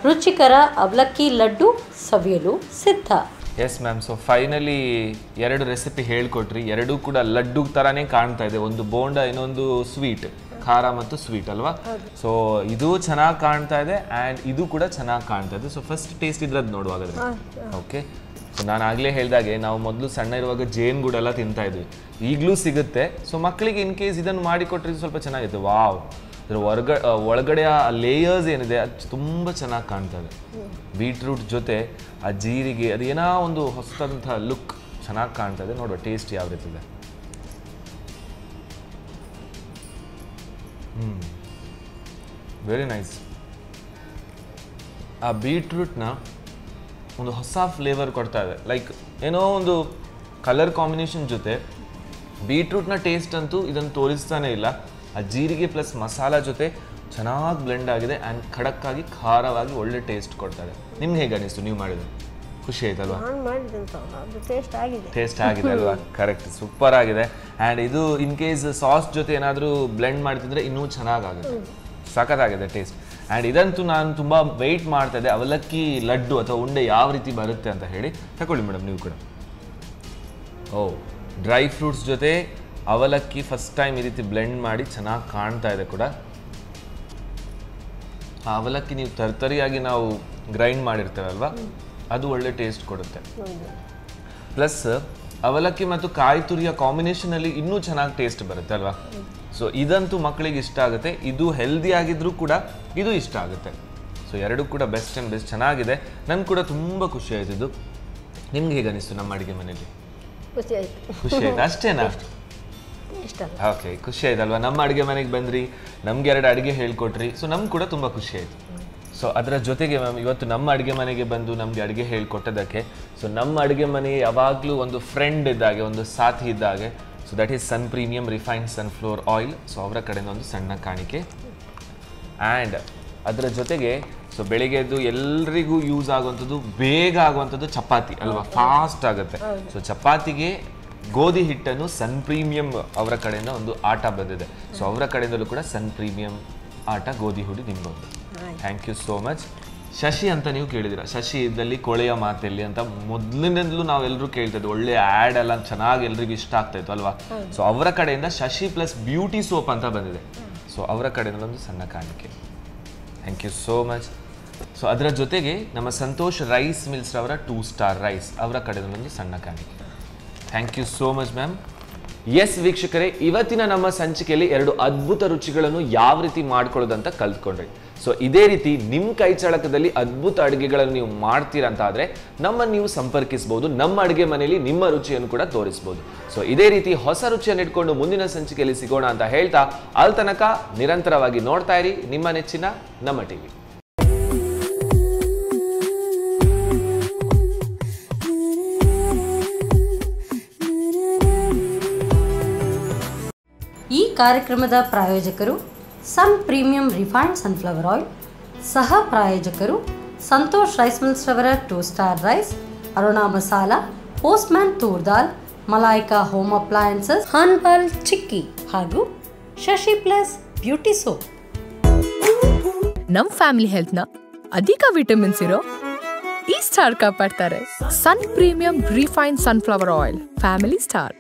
ರುಚಿಕರ ಅವಲಕ್ಕಿ ಲಡ್ಡು ಸವಿಯಲು ಸಿದ್ಧ. Yes ma'am, so finally 2 recipe ಹೇಳ್ಕೊಟ್ರಿ. ಎರಡೂ ಕೂಡ ಲಡ್ಡು ಥರನೇ ಕಾಣ್ತಾ ಇದೆ. ಒಂದು ಬೋಂಡ, ಇನ್ನೊಂದು ಸ್ವೀಟ್, ಖಾರ ಮತ್ತು ಸ್ವೀಟ್ ಅಲ್ವಾ? ಸೊ ಇದು ಚೆನ್ನಾಗಿ ಕಾಣ್ತಾ ಇದೆ ಆ್ಯಂಡ್ ಇದು ಕೂಡ ಚೆನ್ನಾಗಿ ಕಾಣ್ತಾ ಇದೆ. ಸೊ ಫಸ್ಟ್ ಟೇಸ್ಟ್ ಇದ್ರದ್ದು ನೋಡುವಾಗದ್ರೆ. ಓಕೆ, ಸೊ ನಾನು ಆಗಲೇ ಹೇಳಿದಾಗೆ ನಾವು ಮೊದಲು ಸಣ್ಣ ಇರುವಾಗ ಜೇನುಗೂಡು ಎಲ್ಲ ತಿಂತಾ ಇದ್ವಿ, ಈಗಲೂ ಸಿಗುತ್ತೆ. ಸೊ ಮಕ್ಕಳಿಗೆ ಇನ್ ಕೇಸ್ ಇದನ್ನು ಮಾಡಿಕೊಟ್ರೆ ಸ್ವಲ್ಪ ಚೆನ್ನಾಗಿರುತ್ತೆ. ವಾವ್, ಅದರ ಒಳಗಡೆ ಆ ಲೇಯರ್ಸ್ ಏನಿದೆ ಅದು ತುಂಬ ಚೆನ್ನಾಗಿ ಕಾಣ್ತಾ ಇದೆ. ಬೀಟ್ರೂಟ್ ಜೊತೆ ಆ ಜೀರಿಗೆ ಅದು ಏನೋ ಒಂದು ಹೊಸದಂಥ ಲುಕ್ ಚೆನ್ನಾಗಿ ಕಾಣ್ತಾ ಇದೆ. ನೋಡುವ ಟೇಸ್ಟ್ ಯಾವ ರೀತಿ ಇದೆ. Very nice. ಆ ಬೀಟ್ರೂಟ್ನ ಒಂದು ಹೊಸ ಫ್ಲೇವರ್ ಕೊಡ್ತಾ ಇದೆ. ಲೈಕ್ ಏನೋ ಒಂದು ಕಲರ್ ಕಾಂಬಿನೇಷನ್ ಜೊತೆ ಬೀಟ್ರೂಟ್ನ ಟೇಸ್ಟ್ ಅಂತೂ ಇದನ್ನು ತೋರಿಸ್ತಾನೆ ಇಲ್ಲ. ಆ ಜೀರಿಗೆ ಪ್ಲಸ್ ಮಸಾಲ ಜೊತೆ ಚೆನ್ನಾಗಿ ಬ್ಲೆಂಡ್ ಆಗಿದೆ ಆ್ಯಂಡ್ ಖಡಕ್ಕಾಗಿ ಖಾರವಾಗಿ ಒಳ್ಳೆ ಟೇಸ್ಟ್ ಕೊಡ್ತಾ ಇದೆ. ನಿಮ್ಗೆ ಹೇಗೆ ಅನಿಸ್ತು ನೀವು ಮಾಡಿದ್ರೆ? ಖುಷಿ ಆಯ್ತಲ್ವಾ? ಟೇಸ್ಟ್ ಆಗಿದೆ ಅಲ್ವಾ? ಕರೆಕ್ಟ್, ಸೂಪರ್ ಆಗಿದೆ. ಆ್ಯಂಡ್ ಇದು ಇನ್ ಕೇಸ್ ಸಾಸ್ ಜೊತೆ ಏನಾದರೂ ಬ್ಲೆಂಡ್ ಮಾಡ್ತಿದ್ರೆ ಇನ್ನೂ ಚೆನ್ನಾಗಾಗುತ್ತೆ. ಸಖತ್ತಾಗಿದೆ ಟೇಸ್ಟ್. ಆ್ಯಂಡ್ ಇದಂತೂ ನಾನು ತುಂಬ ವೆಯ್ಟ್ ಮಾಡ್ತಾ ಇದ್ದೆ, ಅವಲಕ್ಕಿ ಲಡ್ಡು ಅಥವಾ ಉಂಡೆ ಯಾವ ರೀತಿ ಬರುತ್ತೆ ಅಂತ ಹೇಳಿ. ತಗೊಳ್ಳಿ ಮೇಡಮ್ ನೀವು ಕೂಡ. ಓ, ಡ್ರೈ ಫ್ರೂಟ್ಸ್ ಜೊತೆ ಅವಲಕ್ಕಿ ಫಸ್ಟ್ ಟೈಮ್ ಈ ರೀತಿ ಬ್ಲೆಂಡ್ ಮಾಡಿ ಚೆನ್ನಾಗಿ ಕಾಣ್ತಾ ಇದೆ ಕೂಡ. ಆ ಅವಲಕ್ಕಿ ನೀವು ತರ್ತರಿಯಾಗಿ ನಾವು ಗ್ರೈಂಡ್ ಮಾಡಿರ್ತೇವಲ್ವಾ, ಅದು ಒಳ್ಳೆ ಟೇಸ್ಟ್ ಕೊಡುತ್ತೆ. ಪ್ಲಸ್ ಅವಲಕ್ಕಿ ಮತ್ತು ಕಾಯಿ ತುರಿಯ ಕಾಂಬಿನೇಷನಲ್ಲಿ ಇನ್ನೂ ಚೆನ್ನಾಗಿ ಟೇಸ್ಟ್ ಬರುತ್ತೆ ಅಲ್ವಾ? ಸೊ ಇದಂತೂ ಮಕ್ಕಳಿಗೆ ಇಷ್ಟ ಆಗುತ್ತೆ. ಇದು ಹೆಲ್ದಿ ಆಗಿದ್ರೂ ಕೂಡ ಇದು ಇಷ್ಟ ಆಗುತ್ತೆ. ಸೊ ಎರಡೂ ಕೂಡ ಬೆಸ್ಟ್ ಆ್ಯಂಡ್ ಬೆಸ್ಟ್ ಚೆನ್ನಾಗಿದೆ. ನನಗೆ ಕೂಡ ತುಂಬ ಖುಷಿ ಆಯ್ತಿದ್ದು. ನಿಮ್ಗೆ ಹೇಗೆ ಅನಿಸ್ತು ನಮ್ಮ ಅಡುಗೆ ಮನೆಯಲ್ಲಿ? ಖುಷಿ ಆಯ್ತು. ಖುಷಿ ಆಯ್ತು ಅಷ್ಟೇನಾ? ಓಕೆ, ಖುಷಿ ಆಯ್ತಲ್ವಾ? ನಮ್ಮ ಅಡುಗೆ ಮನೆಗೆ ಬಂದ್ರಿ, ನಮ್ಗೆ 2 ಅಡುಗೆ ಹೇಳ್ಕೊಟ್ರಿ. ಸೊ ನಮ್ಗೆ ಕೂಡ ತುಂಬ ಖುಷಿ ಆಯಿತು. ಸೊ ಅದರ ಜೊತೆಗೆ ಮ್ಯಾಮ್ ಇವತ್ತು ನಮ್ಮ ಅಡುಗೆ ಮನೆಗೆ ಬಂದು ನಮಗೆ ಅಡುಗೆ ಹೇಳ್ಕೊಟ್ಟೋದಕ್ಕೆ, ಸೊ ನಮ್ಮ ಅಡುಗೆ ಮನೆ ಯಾವಾಗಲೂ ಒಂದು ಫ್ರೆಂಡ್ ಇದ್ದಾಗೆ, ಒಂದು ಸಾಥಿ ಇದ್ದಾಗೆ. So that is sun premium refined sunflower oil. So ಅವರ ಕಡೆಯಿಂದ ಒಂದು ಸಣ್ಣ ಕಾಣಿಕೆ. ಆ್ಯಂಡ್ ಅದರ ಜೊತೆಗೆ ಸೊ ಬೆಳಿಗ್ಗೆ ಎದ್ದು ಎಲ್ರಿಗೂ ಯೂಸ್ ಆಗುವಂಥದ್ದು, ಬೇಗ ಆಗುವಂಥದ್ದು ಚಪಾತಿ ಅಲ್ವಾ? ಫಾಸ್ಟ್ ಆಗುತ್ತೆ. ಸೊ ಚಪಾತಿಗೆ ಗೋಧಿ ಹಿಟ್ಟನ್ನು ಸನ್ ಪ್ರೀಮಿಯಂ ಅವರ ಕಡೆಯಿಂದ ಒಂದು ಆಟ ಬಂದಿದೆ. ಸೊ ಅವರ ಕಡೆಯಿಂದಲೂ ಕೂಡ ಸನ್ ಪ್ರೀಮಿಯಂ ಆಟ ಗೋಧಿ ಹುಡಿ ನಿಮ್ಗೊಂದು. Thank you so much. Shashi ಅಂತ ನೀವು ಕೇಳಿದ್ದೀರಾ, ಶಶಿ ಇದ್ದಲ್ಲಿ ಕೊಳೆಯ ಮಾತೆಲ್ಲಿ ಅಂತ ಮೊದಲಿನಿಂದಲೂ ನಾವೆಲ್ಲರೂ ಕೇಳ್ತಿದ್ವಿ. ಒಳ್ಳೆ ಆ್ಯಡ್ ಎಲ್ಲ ಚೆನ್ನಾಗಿ ಎಲ್ರಿಗೂ ಇಷ್ಟ ಆಗ್ತಾ ಇತ್ತು ಅಲ್ವಾ? ಸೊ ಅವರ ಕಡೆಯಿಂದ ಶಶಿ ಪ್ಲಸ್ ಬ್ಯೂಟಿ ಸೋಪ್ ಅಂತ ಬಂದಿದೆ. ಸೊ ಅವರ ಕಡೆಯಿಂದಲೊಂದು ಸಣ್ಣ ಕಾಣಿಕೆ. Thank you so much. So ಅದರ ಜೊತೆಗೆ ನಮ್ಮ ಸಂತೋಷ್ ರೈಸ್ ಮಿಲ್ಸ್ ರವರ 2 ಸ್ಟಾರ್ ರೈಸ್ ಅವರ ಕಡೆಯಿಂದಲೊಂದು ಸಣ್ಣ ಕಾಣಿಕೆ. Thank you so much ma'am. Yes ವೀಕ್ಷಕರೇ, ಇವತ್ತಿನ ನಮ್ಮ ಸಂಚಿಕೆಯಲ್ಲಿ 2 ಅದ್ಭುತ ರುಚಿಗಳನ್ನು ಯಾವ ರೀತಿ ಮಾಡ್ಕೊಳ್ಳೋದಂತ ಕಲ್ತ್ಕೊಂಡ್ರಿ. ಸೊ ಇದೇ ರೀತಿ ನಿಮ್ಮ ಕೈ ಚಳಕದಲ್ಲಿ ಅದ್ಭುತ ಅಡುಗೆಗಳನ್ನು ನೀವು ಮಾಡ್ತೀರಾ ಅಂತ ಆದರೆ ನಮ್ಮನ್ನು ನೀವು ಸಂಪರ್ಕಿಸಬಹುದು. ನಮ್ಮ ಅಡುಗೆ ಮನೆಯಲ್ಲಿ ನಿಮ್ಮ ರುಚಿಯನ್ನು ಕೂಡ ತೋರಿಸಬಹುದು. ಸೊ ಇದೇ ರೀತಿ ಹೊಸ ರುಚಿಯನ್ನು ಇಟ್ಕೊಂಡು ಮುಂದಿನ ಸಂಚಿಕೆಯಲ್ಲಿ ಸಿಗೋಣ ಅಂತ ಹೇಳ್ತಾ ಅಲ್ಲಿ ತನಕ ನಿರಂತರವಾಗಿ ನೋಡ್ತಾ ಇರಿ ನಿಮ್ಮ ನೆಚ್ಚಿನ ನಮ್ಮ ಟಿವಿ. ಈ ಕಾರ್ಯಕ್ರಮದ ಪ್ರಾಯೋಜಕರು Sun premium refined sunflower oil, ಸಹ ಪ್ರಾಯೋಜಕರು ಸಂತೋಷ್ ರೈಸ್ ಮಿಲ್ಸ್ ರವರ 2 star rice, Aruna Masala, postman toor dal, Malaika home appliances, ಹಾನ್ಬಾಲ್ ಚಿಕ್ಕಿ ಹಾಗೂ ಶಶಿ ಪ್ಲಸ್ ಬ್ಯೂಟಿ ಸೋಪ್. ನಮ್ ಫ್ಯಾಮಿಲಿ ಹೆಲ್ತ್ ನ ಅಧಿಕ ವಿಟಮಿನ್ಸ್ ಇರೋ ಈ ಸ್ಟಾರ್ ಕಾಪಾಡ್ತಾರೆ. Sun premium refined sunflower oil, family star.